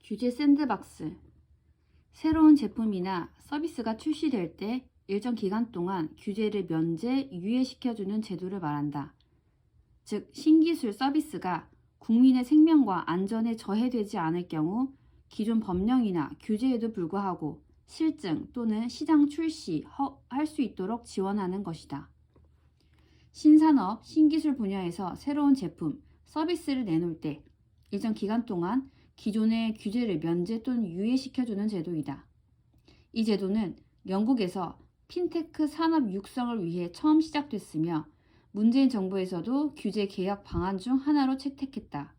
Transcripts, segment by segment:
규제 샌드박스. 새로운 제품이나 서비스가 출시될 때 일정 기간 동안 규제를 면제, 유예시켜주는 제도를 말한다. 즉, 신기술 서비스가 국민의 생명과 안전에 저해되지 않을 경우 기존 법령이나 규제에도 불구하고 실증 또는 시장 출시할 수 있도록 지원하는 것이다. 신산업, 신기술 분야에서 새로운 제품, 서비스를 내놓을 때 일정 기간 동안 기존의 규제를 면제 또는 유예시켜주는 제도이다. 이 제도는 영국에서 핀테크 산업 육성을 위해 처음 시작됐으며 문재인 정부에서도 규제 개혁 방안 중 하나로 채택했다.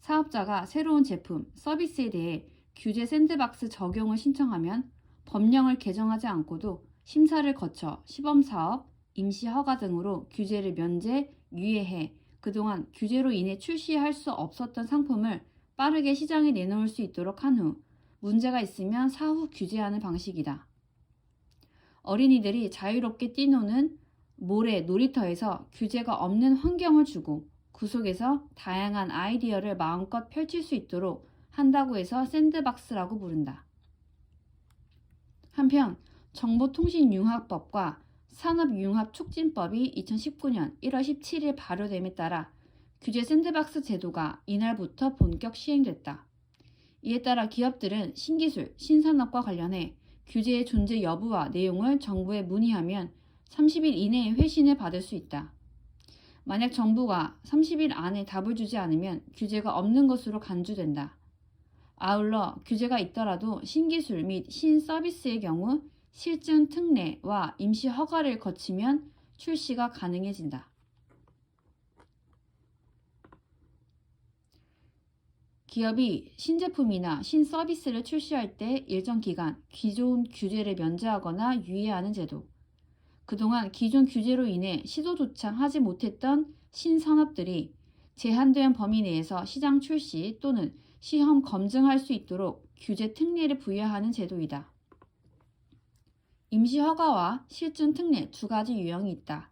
사업자가 새로운 제품, 서비스에 대해 규제 샌드박스 적용을 신청하면 법령을 개정하지 않고도 심사를 거쳐 시범사업, 임시허가 등으로 규제를 면제, 유예해 그동안 규제로 인해 출시할 수 없었던 상품을 빠르게 시장에 내놓을 수 있도록 한 후 문제가 있으면 사후 규제하는 방식이다. 어린이들이 자유롭게 뛰노는 모래, 놀이터에서 규제가 없는 환경을 주고 그 속에서 다양한 아이디어를 마음껏 펼칠 수 있도록 한다고 해서 샌드박스라고 부른다. 한편 정보통신융합법과 산업융합촉진법이 2019년 1월 17일 발효됨에 따라 규제 샌드박스 제도가 이날부터 본격 시행됐다. 이에 따라 기업들은 신기술, 신산업과 관련해 규제의 존재 여부와 내용을 정부에 문의하면 30일 이내에 회신을 받을 수 있다. 만약 정부가 30일 안에 답을 주지 않으면 규제가 없는 것으로 간주된다. 아울러 규제가 있더라도 신기술 및 신서비스의 경우 실증 특례와 임시 허가를 거치면 출시가 가능해진다. 기업이 신제품이나 신서비스를 출시할 때 일정 기간 기존 규제를 면제하거나 유예하는 제도. 그동안 기존 규제로 인해 시도조차 하지 못했던 신산업들이 제한된 범위 내에서 시장 출시 또는 시험 검증할 수 있도록 규제 특례를 부여하는 제도이다. 임시 허가와 실증 특례 두 가지 유형이 있다.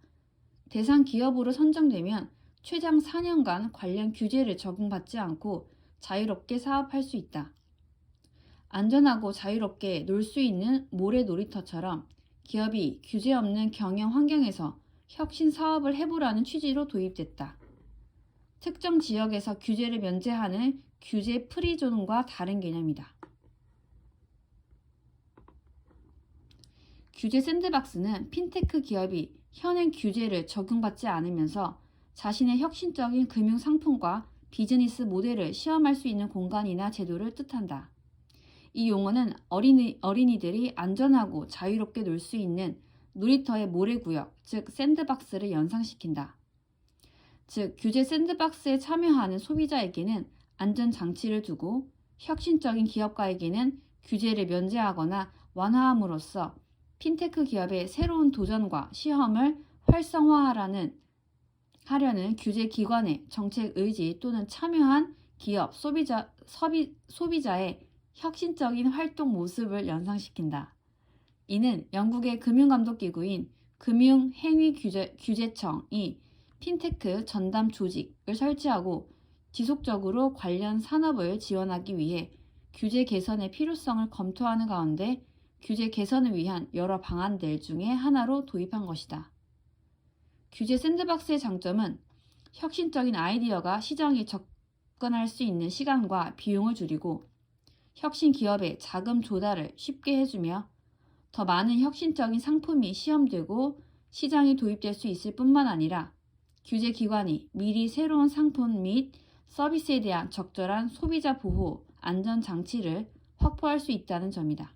대상 기업으로 선정되면 최장 4년간 관련 규제를 적용받지 않고 자유롭게 사업할 수 있다. 안전하고 자유롭게 놀 수 있는 모래 놀이터처럼 기업이 규제 없는 경영 환경에서 혁신 사업을 해보라는 취지로 도입됐다. 특정 지역에서 규제를 면제하는 규제 프리존과 다른 개념이다. 규제 샌드박스는 핀테크 기업이 현행 규제를 적용받지 않으면서 자신의 혁신적인 금융 상품과 비즈니스 모델을 시험할 수 있는 공간이나 제도를 뜻한다. 이 용어는 어린이들이 안전하고 자유롭게 놀 수 있는 놀이터의 모래구역, 즉 샌드박스를 연상시킨다. 즉 규제 샌드박스에 참여하는 소비자에게는 안전장치를 두고 혁신적인 기업가에게는 규제를 면제하거나 완화함으로써 핀테크 기업의 새로운 도전과 시험을 활성화하려는 규제 기관의 정책 의지 또는 참여한 기업, 소비자의 혁신적인 활동 모습을 연상시킨다. 이는 영국의 금융감독기구인 금융행위규제청이 핀테크 전담 조직을 설치하고 지속적으로 관련 산업을 지원하기 위해 규제 개선의 필요성을 검토하는 가운데 규제 개선을 위한 여러 방안들 중에 하나로 도입한 것이다. 규제 샌드박스의 장점은 혁신적인 아이디어가 시장에 접근할 수 있는 시간과 비용을 줄이고 혁신 기업의 자금 조달을 쉽게 해주며 더 많은 혁신적인 상품이 시험되고 시장에 도입될 수 있을 뿐만 아니라 규제 기관이 미리 새로운 상품 및 서비스에 대한 적절한 소비자 보호, 안전 장치를 확보할 수 있다는 점이다.